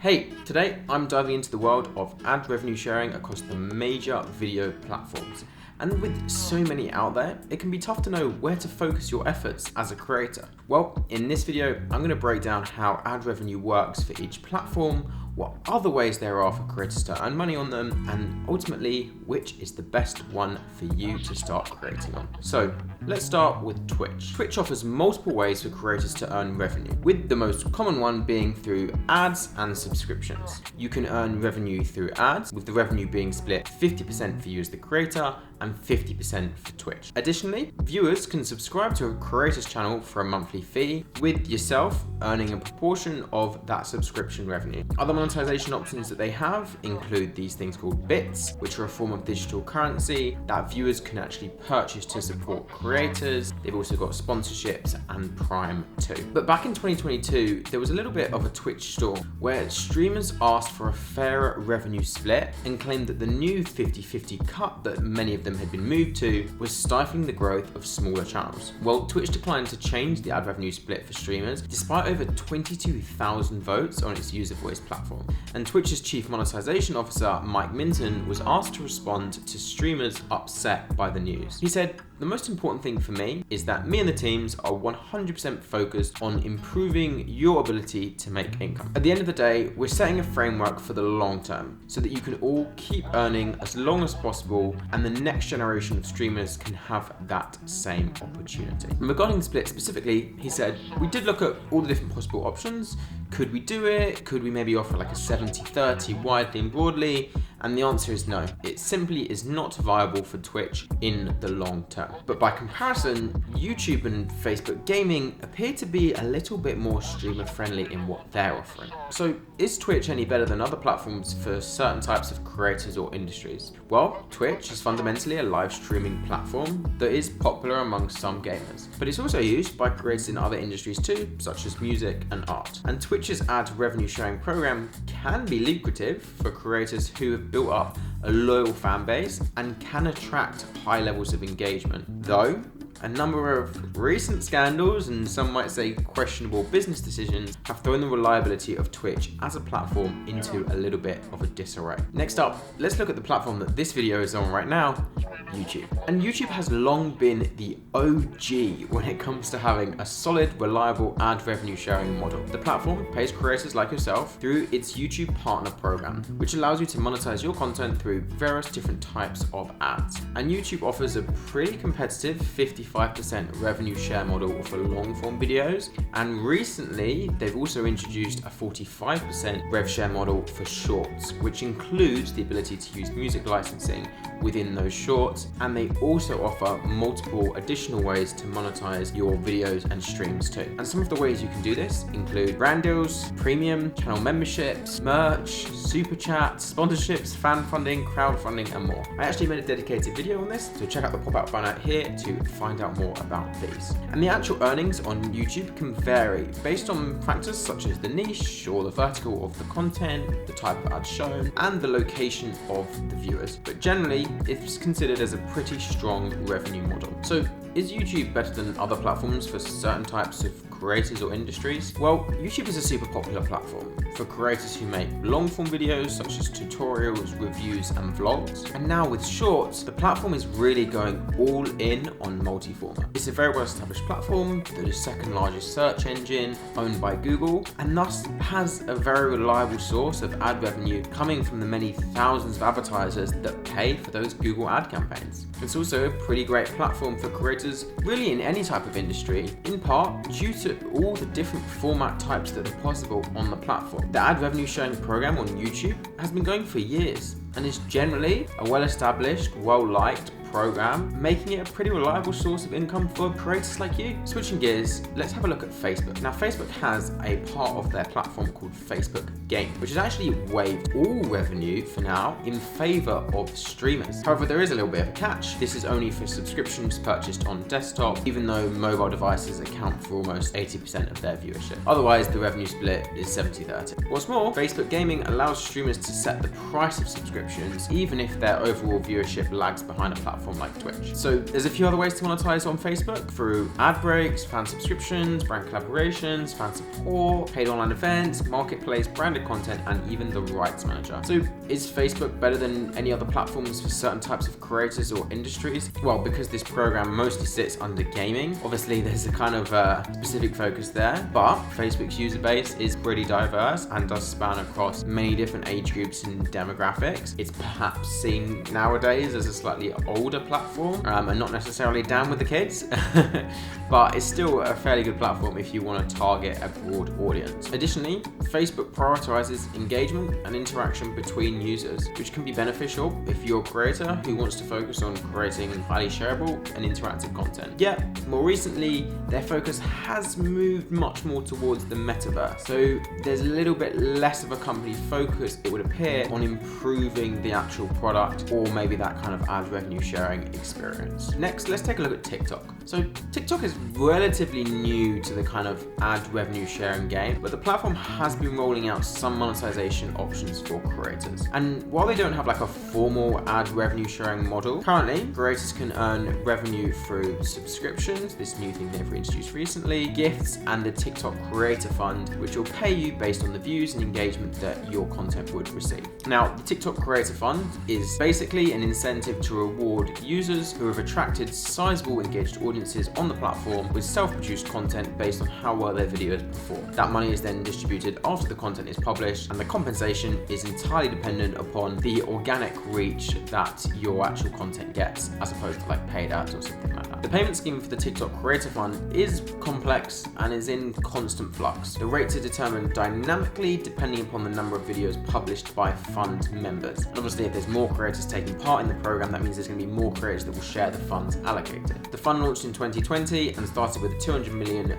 Hey, today I'm diving into the world of ad revenue sharing across the major video platforms. And with so many out there, it can be tough to know where to focus your efforts as a creator. Well, in this video, I'm going to break down how ad revenue works for each platform, what other ways there are for creators to earn money on them, and ultimately, which is the best one for you to start creating on. So, let's start with Twitch. Twitch offers multiple ways for creators to earn revenue, with the most common one being through ads and subscriptions. You can earn revenue through ads, with the revenue being split 50% for you as the creator and 50% for Twitch. Additionally, viewers can subscribe to a creator's channel for a monthly fee, with yourself earning a proportion of that subscription revenue. Other monetization options that they have include these things called bits, which are a form of digital currency that viewers can actually purchase to support creators. They've also got sponsorships and Prime too. But back in 2022, there was a little bit of a Twitch storm where streamers asked for a fairer revenue split and claimed that the new 50-50 cut that many of them had been moved to was stifling the growth of smaller channels. Well, Twitch declined to change the ad revenue split for streamers despite over 22,000 votes on its user voice platform. And Twitch's chief monetization officer, Mike Minton, was asked to respond to streamers upset by the news. He said, "The most important thing for me is that me and the teams are 100% focused on improving your ability to make income. At the end of the day, we're setting a framework for the long term so that you can all keep earning as long as possible and the next generation of streamers can have that same opportunity." And regarding split specifically, he said, "We did look at all the different possible options. Could we do it? Could we maybe offer like a 70-30 widely and broadly? And the answer is no. It simply is not viable for Twitch in the long term." But by comparison, YouTube and Facebook Gaming appear to be a little bit more streamer friendly in what they're offering. So is Twitch any better than other platforms for certain types of creators or industries? Well, Twitch is fundamentally a live streaming platform that is popular among some gamers, but it's also used by creators in other industries too, such as music and art. And Twitch's ad revenue sharing program can be lucrative for creators who have built up a loyal fan base and can attract high levels of engagement. Though, a number of recent scandals and some might say questionable business decisions have thrown the reliability of Twitch as a platform into a little bit of a disarray. Next up, let's look at the platform that this video is on right now, YouTube. And YouTube has long been the OG when it comes to having a solid, reliable ad revenue sharing model. The platform pays creators like yourself through its YouTube Partner Program, which allows you to monetize your content through various different types of ads. And YouTube offers a pretty competitive 55% revenue share model for long form videos. And recently, they've also introduced a 45% rev share model for shorts, which includes the ability to use music licensing within those shorts. And they also offer multiple additional ways to monetize your videos and streams too. And some of the ways you can do this include brand deals, premium, channel memberships, merch, super chats, sponsorships, fan funding, crowdfunding, and more. I actually made a dedicated video on this, so check out the pop-out banner here to find out more about these. And the actual earnings on YouTube can vary based on factors such as the niche or the vertical of the content, the type of ad shown, and the location of the viewers. But generally, it's considered as a pretty strong revenue model. So is YouTube better than other platforms for certain types of creators or industries? Well, YouTube is a super popular platform for creators who make long form videos such as tutorials, reviews, and vlogs. And now with Shorts, the platform is really going all in on multi-format. It's a very well established platform, the second largest search engine owned by Google, and thus has a very reliable source of ad revenue coming from the many thousands of advertisers that pay for those Google ad campaigns. It's also a pretty great platform for creators really in any type of industry, in part due to all the different format types that are possible on the platform. The ad revenue sharing program on YouTube has been going for years and is generally a well-established, well-liked program, making it a pretty reliable source of income for creators like you. Switching gears, let's have a look at Facebook. Now, Facebook has a part of their platform called Facebook Gaming, which has actually waived all revenue for now in favor of streamers. However, there is a little bit of a catch. This is only for subscriptions purchased on desktop, even though mobile devices account for almost 80% of their viewership. Otherwise, the revenue split is 70-30. What's more, Facebook Gaming allows streamers to set the price of subscriptions, even if their overall viewership lags behind a platform. platform like Twitch. So there's a few other ways to monetize on Facebook through ad breaks, fan subscriptions, brand collaborations, fan support, paid online events, marketplace, branded content, and even the rights manager. So is Facebook better than any other platforms for certain types of creators or industries? Well, because this program mostly sits under gaming, obviously there's a kind of specific focus there, but Facebook's user base is pretty diverse and does span across many different age groups and demographics. It's perhaps seen nowadays as a slightly older platform and not necessarily down with the kids, but it's still a fairly good platform if you want to target a broad audience. Additionally, Facebook prioritizes engagement and interaction between users, which can be beneficial if you're a creator who wants to focus on creating highly shareable and interactive content. Yet, more recently, their focus has moved much more towards the metaverse. So there's a little bit less of a company focus, it would appear, on improving the actual product or maybe that kind of ad revenue sharing experience. Next, let's take a look at TikTok. So TikTok is relatively new to the kind of ad revenue sharing game, but the platform has been rolling out some monetization options for creators. And while they don't have like a formal ad revenue sharing model, currently creators can earn revenue through subscriptions, this new thing they've introduced recently, gifts, and the TikTok Creator Fund, which will pay you based on the views and engagement that your content would receive. Now, the TikTok Creator Fund is basically an incentive to reward users who have attracted sizable engaged audiences on the platform with self-produced content based on how well their videos perform. That money is then distributed after the content is published, and the compensation is entirely dependent upon the organic reach that your actual content gets, as opposed to like paid ads or something like that. The payment scheme for the TikTok Creator Fund is complex and is in constant flux. The rates are determined dynamically depending upon the number of videos published by fund members. And obviously, if there's more creators taking part in the program, that means there's going to be more creators that will share the funds allocated. The fund launched in 2020 and started with a $200 million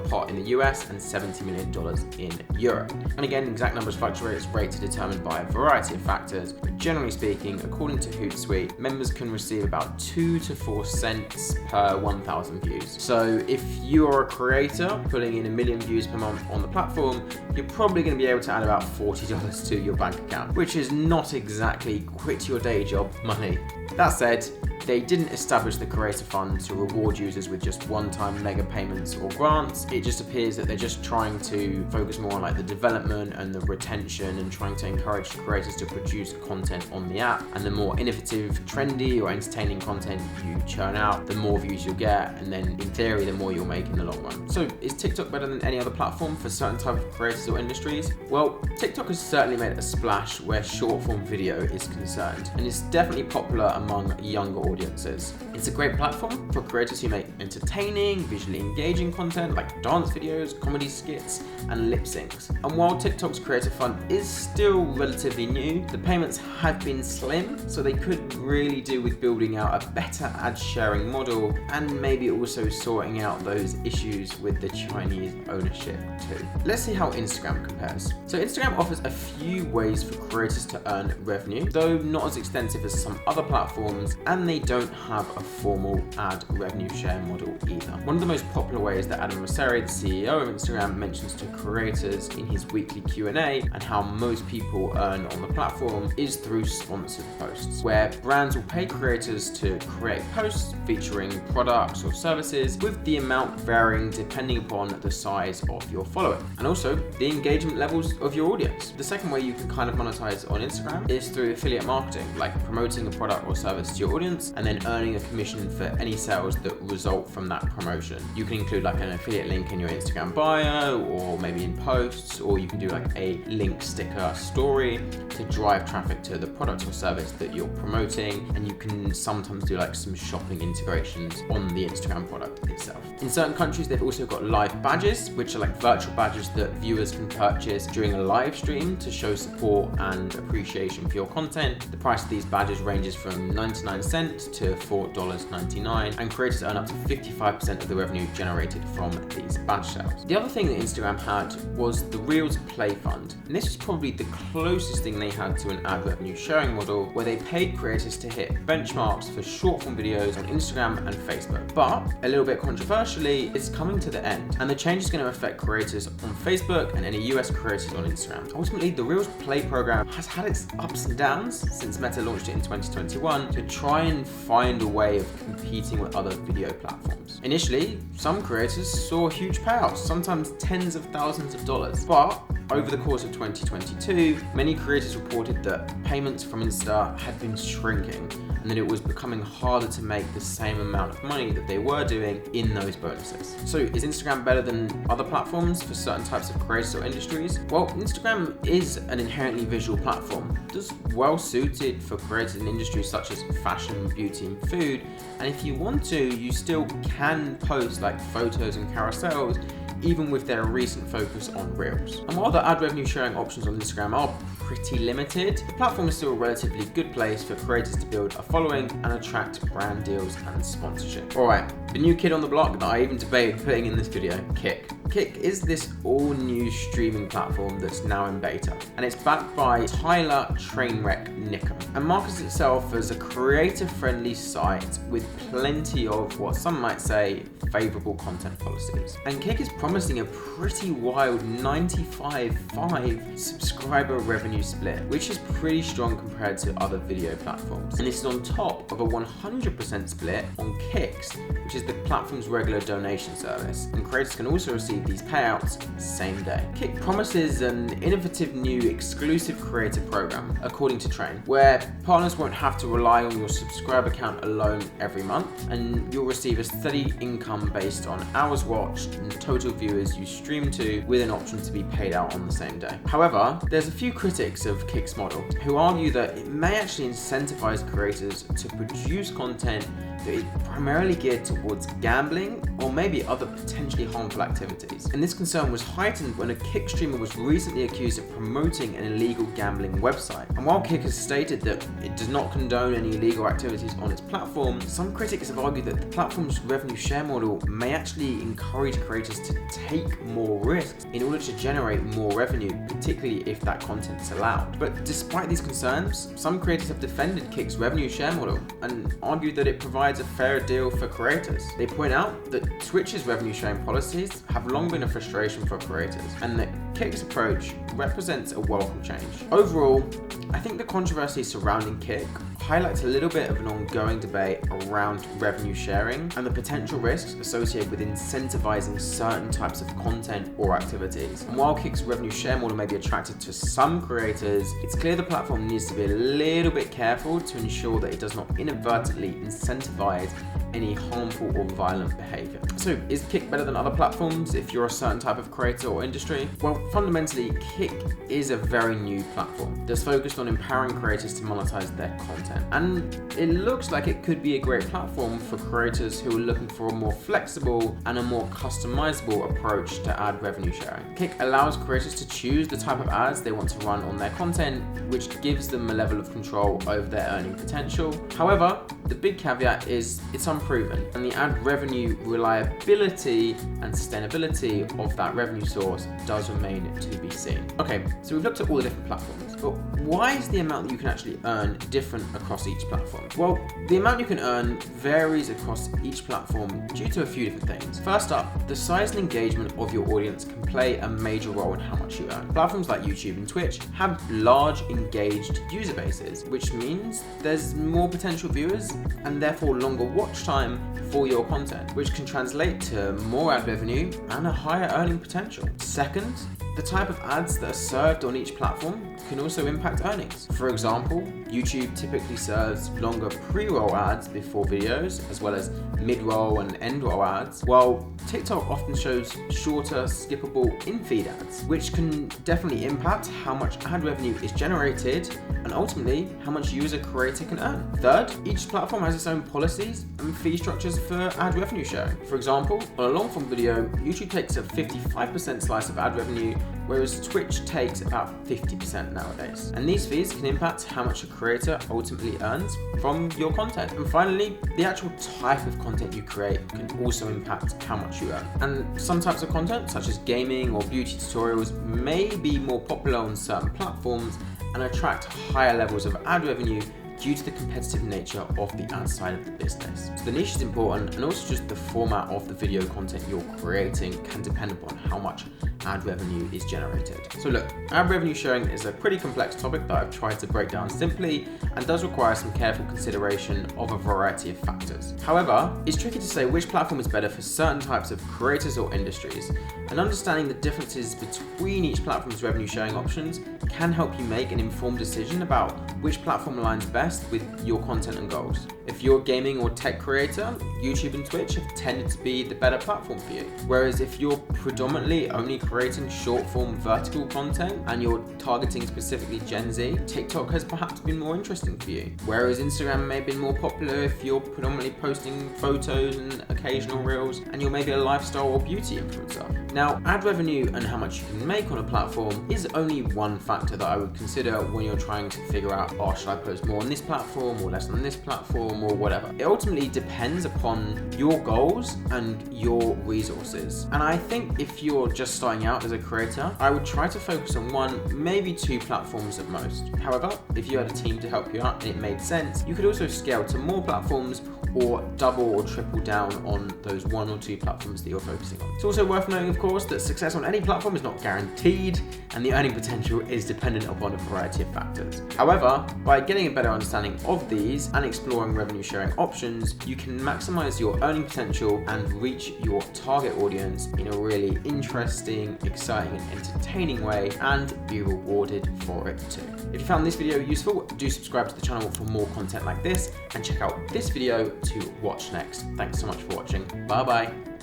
pot in the US and $70 million in Europe. And again, exact numbers fluctuate as rates are determined by a variety of factors, but generally speaking, according to Hootsuite, members can receive about 2 to 4 cents per 1,000 views. So if you are a creator putting in 1 million views per month on the platform, you're probably going to be able to add about $40 to your bank account, which is not exactly quit your day job money. That said, they didn't establish the Creator Fund to reward users with just one-time mega payments or grants. It just appears that they're just trying to focus more on like the development and the retention and trying to encourage creators to produce content on the app. And the more innovative, trendy or entertaining content you churn out, the more views you'll get, and then in theory, the more you'll make in the long run. So is TikTok better than any other platform for certain type of creators or industries? Well, TikTok has certainly made a splash where short-form video is concerned, and it's definitely popular among younger audiences. It's a great platform for creators who make entertaining, visually engaging content like dance videos, comedy skits, and lip syncs. And while TikTok's Creator Fund is still relatively new, the payments have been slim, so they could really do with building out a better ad sharing model and maybe also sorting out those issues with the Chinese ownership too. Let's see how Instagram compares. So Instagram offers a few ways for creators to earn revenue, though not as extensive as some other platforms, and they don't have a formal ad revenue share model either. One of the most popular ways that Adam Mosseri, the CEO of Instagram, mentions to creators in his weekly Q&A and how most people earn on the platform is through sponsored posts, where brands will pay creators to create posts featuring products or services, with the amount varying depending upon the size of your following and also the engagement levels of your audience. The second way you can kind of monetize on Instagram is through affiliate marketing, like promoting a product or service to your audience and then earning a commission for any sales that result from that promotion. You can include like an affiliate link in your Instagram bio or maybe in posts, or you can do like a link sticker story to drive traffic to the product or service that you're promoting, and you can sometimes do like some shopping integrations on the Instagram product itself. In certain countries, they've also got live badges, which are like virtual badges that viewers can purchase during a live stream to show support and appreciation for your content. The price of these badges ranges from 99 cents to $4.99, and creators earn up to 55% of the revenue generated from these badge sales. The other thing that Instagram had was the Reels Play Fund, and this was probably the closest thing they had to an ad revenue sharing model, where they paid creators to hit benchmarks for short form videos on Instagram and Facebook. But a little bit controversial, commercially, it's coming to the end, and the change is going to affect creators on Facebook and any US creators on Instagram. Ultimately, the Reels Play program has had its ups and downs since Meta launched it in 2021 to try and find a way of competing with other video platforms. Initially, some creators saw huge payouts, sometimes tens of thousands of dollars, but over the course of 2022, many creators reported that payments from Insta had been shrinking and that it was becoming harder to make the same amount of money that they were doing in those bonuses. So is Instagram better than other platforms for certain types of creators or industries? Well, Instagram is an inherently visual platform, just well suited for creators in industries such as fashion, beauty, and food. And if you want to, you still can post like photos and carousels, even with their recent focus on Reels. And while the ad revenue sharing options on Instagram are pretty limited, the platform is still a relatively good place for creators to build a following and attract brand deals and sponsorship. Alright, the new kid on the block that I even debated putting in this video, Kick. Kick is this all-new streaming platform that's now in beta, and it's backed by Tyler Trainwreck Nickum, and markets itself as a creator-friendly site with plenty of what some might say favorable content policies. And Kick is promising a pretty wild 95-5 subscriber revenue split, which is pretty strong compared to other video platforms. And this is on top of a 100% split on Kicks, which is the platform's regular donation service, and creators can also receive these payouts same day. Kick promises an innovative new exclusive creator program, according to Train, where partners won't have to rely on your subscriber count alone every month, and you'll receive a steady income based on hours watched and total viewers you stream to, with an option to be paid out on the same day. However, there's a few critics of Kick's model who argue that it may actually incentivize creators to produce content that is primarily geared towards gambling or maybe other potentially harmful activities. And this concern was heightened when a Kick streamer was recently accused of promoting an illegal gambling website. And while Kick has stated that it does not condone any illegal activities on its platform, some critics have argued that the platform's revenue share model may actually encourage creators to take more risks in order to generate more revenue, particularly if that content's allowed. But despite these concerns, some creators have defended Kick's revenue share model and argued that it provides a fair deal for creators. They point out that Twitch's revenue sharing policies have long been a frustration for creators, and that Kick's approach represents a welcome change. Overall, I think the controversy surrounding Kick highlights a little bit of an ongoing debate around revenue sharing and the potential risks associated with incentivizing certain types of content or activities. And while Kick's revenue share model may be attractive to some creators, it's clear the platform needs to be a little bit careful to ensure that it does not inadvertently incentivize any harmful or violent behavior. So, is Kick better than other platforms if you're a certain type of creator or industry? Well, fundamentally, Kick is a very new platform that's focused on empowering creators to monetize their content. And it looks like it could be a great platform for creators who are looking for a more flexible and a more customizable approach to ad revenue sharing. Kick allows creators to choose the type of ads they want to run on their content, which gives them a level of control over their earning potential. However, the big caveat is it's unproven, and the ad revenue reliability and sustainability of that revenue source does remain to be seen. Okay, so we've looked at all the different platforms, but why is the amount that you can actually earn different across each platform? Well, the amount you can earn varies across each platform due to a few different things. First up, the size and engagement of your audience can play a major role in how much you earn. Platforms like YouTube and Twitch have large engaged user bases, which means there's more potential viewers and therefore longer watch time for your content, which can translate to more ad revenue and a higher earning potential. Second, the type of ads that are served on each platform can also impact earnings. For example, YouTube typically serves longer pre-roll ads before videos, as well as mid-roll and end-roll ads, while TikTok often shows shorter, skippable in-feed ads, which can definitely impact how much ad revenue is generated and ultimately how much you as a creator can earn. Third, each platform has its own policies and fee structures for ad revenue sharing. For example, on a long-form video, YouTube takes a 55% slice of ad revenue, whereas Twitch takes about 50% nowadays. And these fees can impact how much a creator ultimately earns from your content. And finally, the actual type of content you create can also impact how much you earn. And some types of content, such as gaming or beauty tutorials, may be more popular on certain platforms and attract higher levels of ad revenue due to the competitive nature of the ad side of the business. So the niche is important, and also just the format of the video content you're creating can depend upon how much ad revenue is generated. So look, ad revenue sharing is a pretty complex topic that I've tried to break down simply and does require some careful consideration of a variety of factors. However, it's tricky to say which platform is better for certain types of creators or industries, and understanding the differences between each platform's revenue sharing options can help you make an informed decision about which platform aligns best with your content and goals. If you're a gaming or tech creator, YouTube and Twitch have tended to be the better platform for you. Whereas if you're predominantly only creating short form vertical content and you're targeting specifically Gen Z, TikTok has perhaps been more interesting for you. Whereas Instagram may have been more popular if you're predominantly posting photos and occasional reels and you're maybe a lifestyle or beauty influencer. Now, ad revenue and how much you can make on a platform is only one factor that I would consider when you're trying to figure out, oh, should I post more on this platform or less on this platform or whatever. It ultimately depends upon your goals and your resources. And I think if you're just starting out as a creator, I would try to focus on one, maybe two platforms at most. However, if you had a team to help you out and it made sense, you could also scale to more platforms or double or triple down on those one or two platforms that you're focusing on. It's also worth noting, of course, that success on any platform is not guaranteed, and the earning potential is dependent upon a variety of factors. However, by getting a better understanding of these and exploring revenue sharing options, you can maximize your earning potential and reach your target audience in a really interesting, exciting, and entertaining way, and be rewarded for it too. If you found this video useful, do subscribe to the channel for more content like this, and check out this video to watch next. Thanks so much for watching. Bye bye.